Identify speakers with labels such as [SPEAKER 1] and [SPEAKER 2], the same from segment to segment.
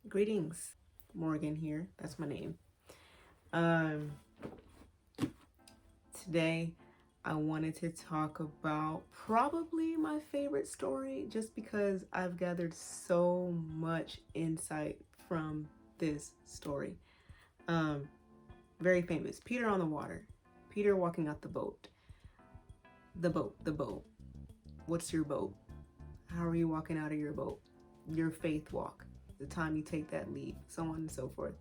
[SPEAKER 1] Greetings, Morgan here. That's my name. Um, Today, I wanted to talk about probably my favorite story just because I've gathered so much insight from this story. Um, Very famous Peter on the water, Peter walking out the boat. The boat. What's your boat? How are you walking out of your boat? Your faith walk, the time you take that leap, so on and so forth.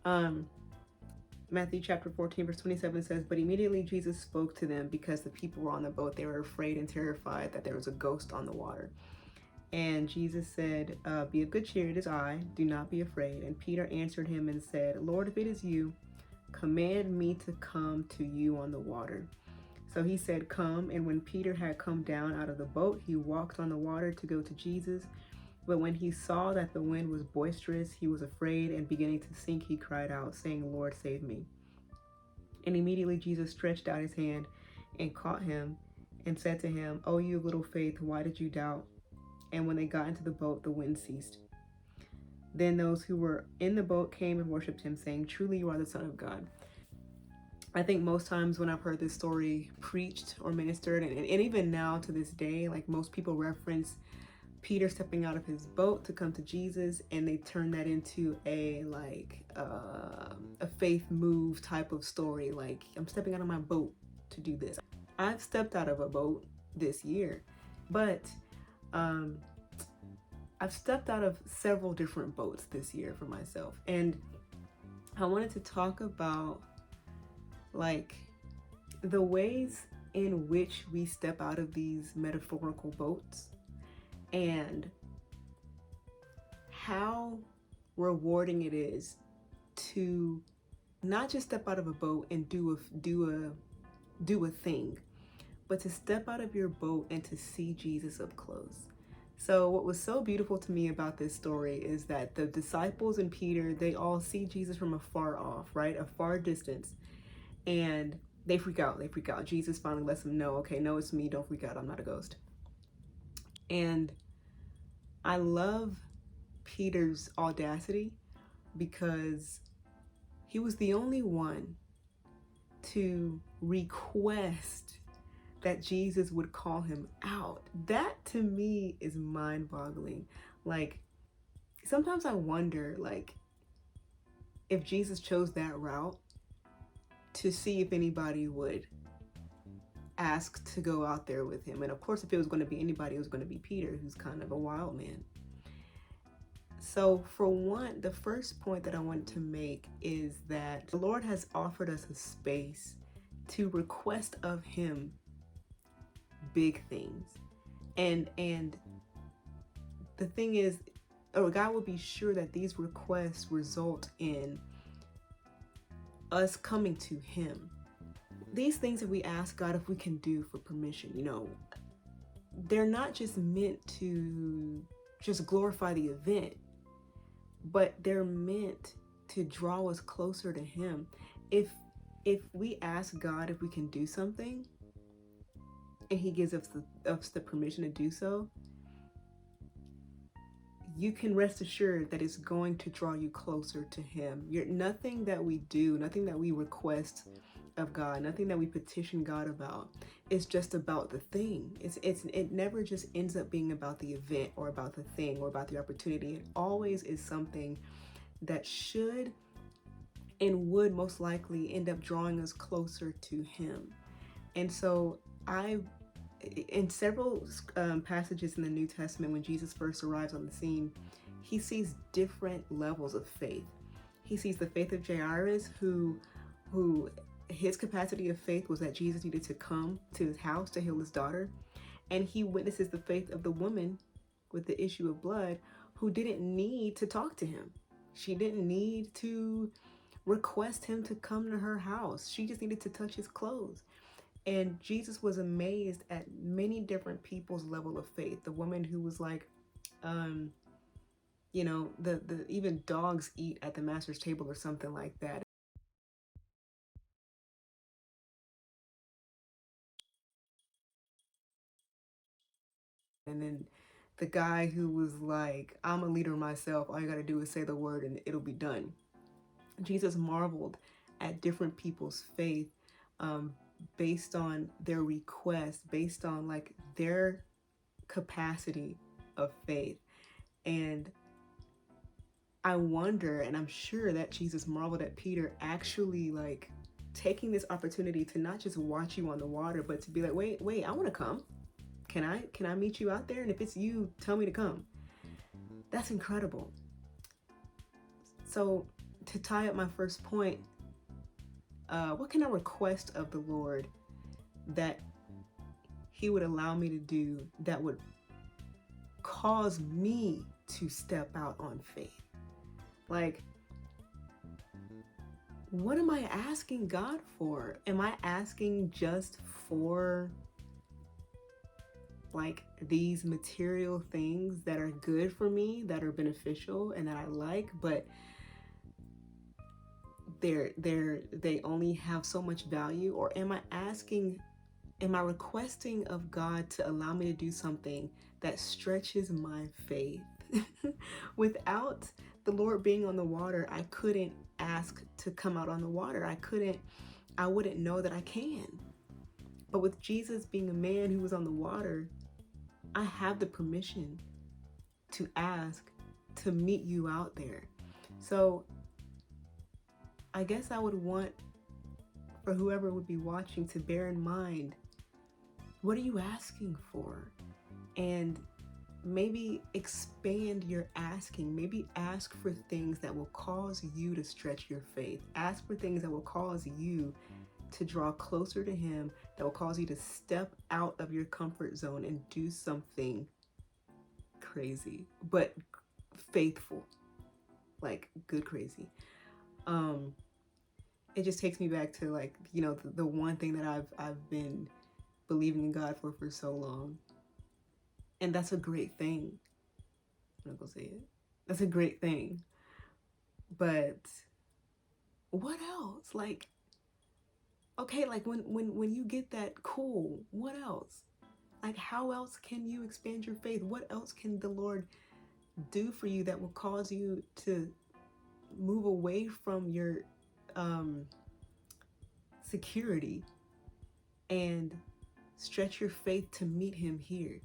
[SPEAKER 1] Um, Matthew chapter 14, verse 27 says, "But immediately Jesus spoke to them because the people were on the boat. They were afraid and terrified that there was a ghost on the water. And Jesus said, Be of good cheer, it is I. Do not be afraid. And Peter answered him and said, Lord, if it is you, command me to come to you on the water. So he said, Come. And when Peter had come down out of the boat, he walked on the water to go to Jesus. But when he saw that the wind was boisterous, he was afraid, and beginning to sink, he cried out, saying, Lord, save me. And immediately Jesus stretched out his hand and caught him and said to him, O you of little faith, why did you doubt? And when they got into the boat, the wind ceased. Then those who were in the boat came and worshipped him, saying, Truly you are the Son of God. I think most times when I've heard this story preached or ministered, and even now to this day, like most people reference Peter stepping out of his boat to come to Jesus, and they turn that into a faith move type of story. Like, I'm stepping out of my boat to do this. I've stepped out of a boat this year, but um, I've stepped out of several different boats this year for myself, and I wanted to talk about like the ways in which we step out of these metaphorical boats and how rewarding it is to not just step out of a boat and do a thing, but to step out of your boat and to see Jesus up close. So what was so beautiful to me about this story is that the disciples and Peter, they all see Jesus from afar off, right? A far distance. And they freak out. They freak out. Jesus finally lets them know, okay, no, it's me. Don't freak out. I'm not a ghost. And I love Peter's audacity because he was the only one to request that Jesus would call him out. That to me is mind-boggling. Like, sometimes I wonder, like, if Jesus chose that route to see if anybody would ask to go out there with him. And of course, if it was going to be anybody, it was going to be Peter, who's kind of a wild man. So for one, the first point that I want to make is that the Lord has offered us a space to request of him big things. And the thing is, or God will be sure that these requests result in us coming to him. These things that we ask God if we can do for permission, they're not just meant to just glorify the event, but they're meant to draw us closer to him. If we ask God if we can do something and he gives us the permission to do so, you can rest assured that it's going to draw you closer to him. Nothing that we do, nothing that we request of God, nothing that we petition God about, it's just about the thing. It never just ends up being about the event or about the thing or about the opportunity. It always is something that should and would most likely end up drawing us closer to him. And so in several passages in the New Testament, when Jesus first arrives on the scene, he sees different levels of faith. He sees the faith of Jairus, who his capacity of faith was that Jesus needed to come to his house to heal his daughter. And he witnesses the faith of the woman with the issue of blood, who didn't need to talk to him. She didn't need to request him to come to her house. She just needed to touch his clothes. And Jesus was amazed at many different people's level of faith. The woman who was like, the even dogs eat at the master's table or something like that. And then the guy who was like, I'm a leader myself. All you got to do is say the word and it'll be done. Jesus marveled at different people's faith, um, based on their request, based on like their capacity of faith. And I wonder, and I'm sure that Jesus marveled at Peter actually like taking this opportunity to not just watch you on the water, but to be like, wait, I want to come. Can I meet you out there? And if it's you, tell me to come. That's incredible. So to tie up my first point, what can I request of the Lord that he would allow me to do that would cause me to step out on faith? Like, what am I asking God for? Am I asking just for like these material things that are good for me, that are beneficial and that I like, but they only have so much value? Or am I requesting of God to allow me to do something that stretches my faith? Without the Lord being on the water, I couldn't ask to come out on the water. I wouldn't know that I can. But with Jesus being a man who was on the water, I have the permission to ask to meet you out there. So I guess I would want for whoever would be watching to bear in mind, what are you asking for? And maybe expand your asking. Maybe ask for things that will cause you to stretch your faith. Ask for things that will cause you to draw closer to him, that will cause you to step out of your comfort zone and do something crazy, but faithful, like good crazy. It just takes me back to like, the one thing that I've been believing in God for so long. And that's a great thing. I'm not gonna say it. That's a great thing. But what else? Like, okay, like when you get that, cool, what else? Like, how else can you expand your faith? What else can the Lord do for you that will cause you to move away from your security and stretch your faith to meet him here?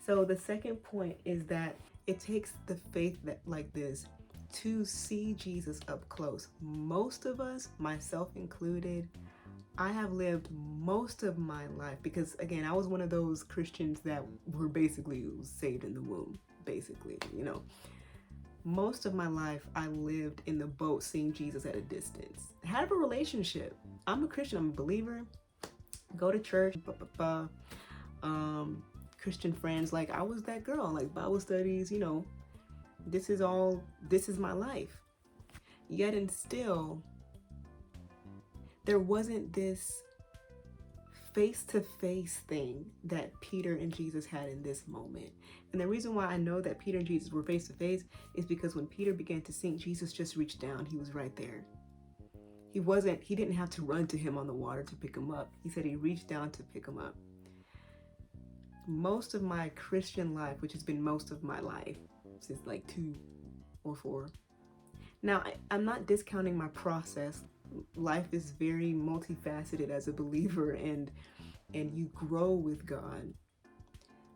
[SPEAKER 1] So the second point is that it takes the faith that like this to see Jesus up close. Most of us, myself included, I have lived most of my life, because again, I was one of those Christians that were basically saved in the womb, basically, Most of my life, I lived in the boat seeing Jesus at a distance. I had a relationship. I'm a Christian, I'm a believer, go to church, Christian friends, like I was that girl, like Bible studies, this is my life. Yet and still, there wasn't this face-to-face thing that Peter and Jesus had in this moment. And the reason why I know that Peter and Jesus were face-to-face is because when Peter began to sink, Jesus just reached down. He was right there. He didn't have to run to him on the water to pick him up. He said he reached down to pick him up. Most of my Christian life, which has been most of my life, since like 2 or 4. Now, I'm not discounting my process. Life is very multifaceted as a believer, and you grow with God.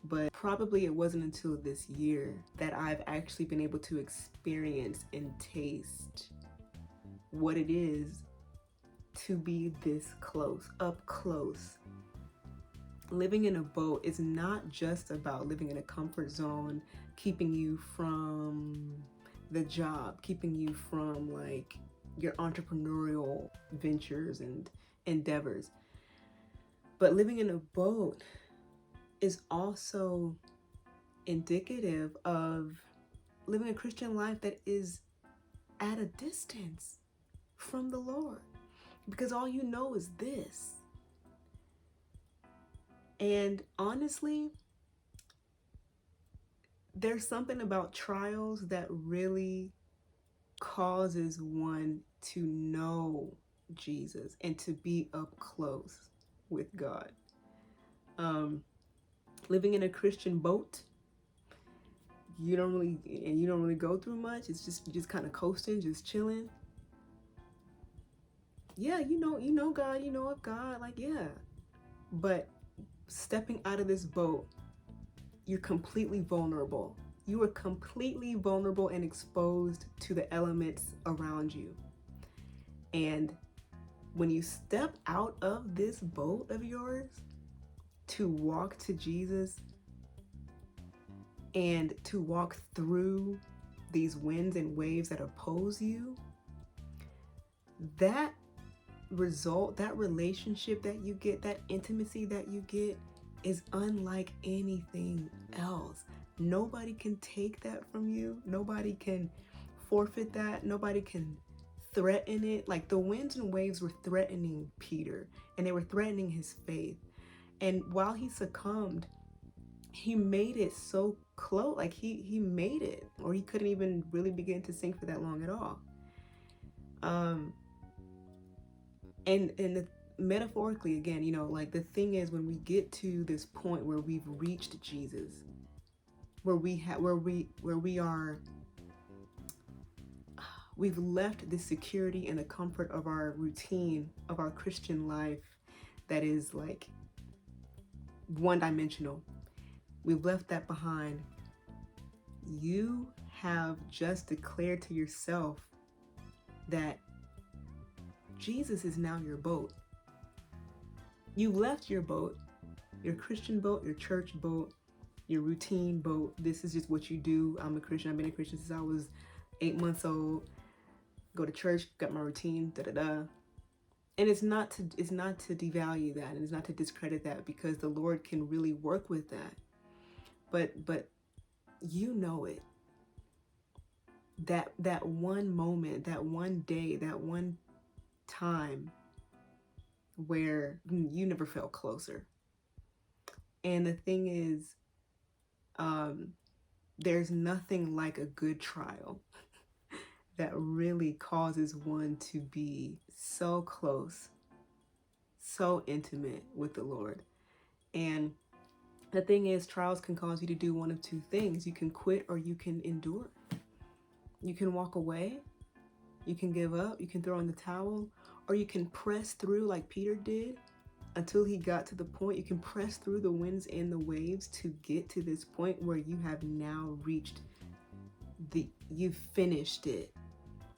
[SPEAKER 1] But probably it wasn't until this year that I've actually been able to experience and taste what it is to be this close, up close. Living in a boat is not just about living in a comfort zone, keeping you from the job, keeping you from like your entrepreneurial ventures and endeavors. But living in a boat is also indicative of living a Christian life that is at a distance from the Lord, because all you know is this. And honestly, there's something about trials that really causes one to know Jesus and to be up close with God. Living in a Christian boat you don't really go through much. It's just, you just kind of coasting, just chilling. Yeah, you know God, you know of God, like, yeah. But stepping out of this boat, you're completely vulnerable. You are completely vulnerable and exposed to the elements around you. And when you step out of this boat of yours to walk to Jesus and to walk through these winds and waves that oppose you, that result, that relationship that you get, that intimacy that you get is unlike anything else. Nobody can take that from you. Nobody can forfeit that. Nobody can threaten it. Like the winds and waves were threatening Peter, and they were threatening his faith. And while he succumbed, he made it so close, like he made it, or he couldn't even really begin to sink for that long at all. And metaphorically, again, you know, like the thing is, when we get to this point where we've reached Jesus, where we've left the security and the comfort of our routine, of our Christian life that is like one-dimensional. We've left that behind. You have just declared to yourself that Jesus is now your boat. You left your boat, your Christian boat, your church boat, your routine boat. This is just what you do. I'm a Christian. I've been a Christian since I was 8 months old. Go to church, got my routine, And it's not to devalue that, and it's not to discredit that, because the Lord can really work with that. But you know it. That one moment, that one day, that one time where you never felt closer. And the thing is, there's nothing like a good trial that really causes one to be so close, so intimate with the Lord. And the thing is, trials can cause you to do one of two things. You can quit or you can endure. You can walk away, you can give up, you can throw in the towel, or you can press through like Peter did until he got to the point. You can press through the winds and the waves to get to this point where you have now reached you've finished it.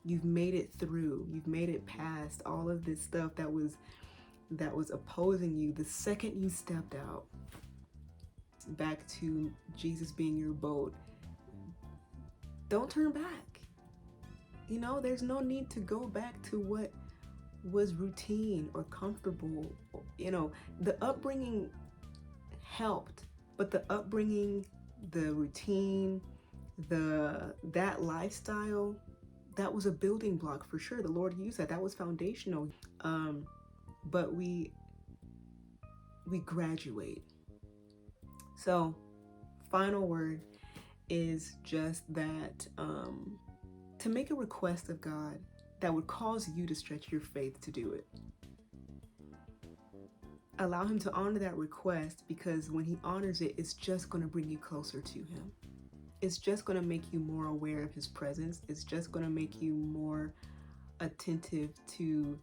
[SPEAKER 1] You've made it through. You've made it past all of this stuff that was opposing you. The second you stepped out, back to Jesus being your boat, don't turn back. You know, there's no need to go back to what was routine or comfortable. You know, the upbringing helped, but the upbringing, the routine, that lifestyle, that was a building block for sure. The Lord used that. That was foundational. But we graduate. So, final word is just that, to make a request of God that would cause you to stretch your faith to do it. Allow him to honor that request, because when he honors it, it's just going to bring you closer to him. It's just going to make you more aware of his presence. It's just going to make you more attentive to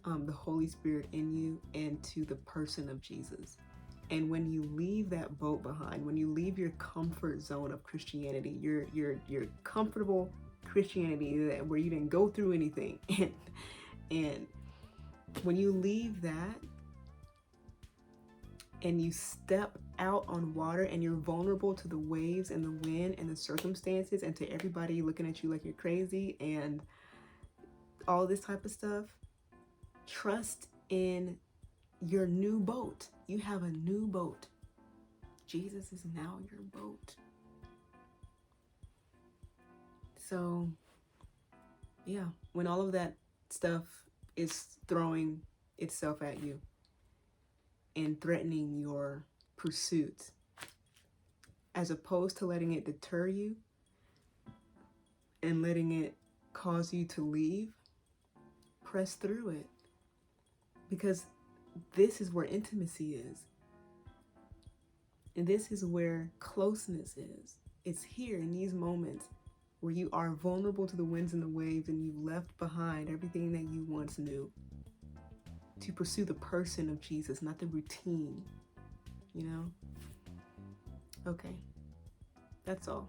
[SPEAKER 1] the Holy Spirit in you and to the person of Jesus. And when you leave that boat behind, when you leave your comfort zone of Christianity, your comfortable Christianity where you didn't go through anything, and when you leave that and you step out on water and you're vulnerable to the waves and the wind and the circumstances and to everybody looking at you like you're crazy and all this type of stuff, trust in your new boat. You have a new boat. Jesus is now your boat. So, yeah, when all of that stuff is throwing itself at you and threatening your pursuits, as opposed to letting it deter you and letting it cause you to leave, press through it. Because this is where intimacy is. And this is where closeness is. It's here in these moments where you are vulnerable to the winds and the waves, and you've left behind everything that you once knew to pursue the person of Jesus, not the routine, you know? Okay, that's all.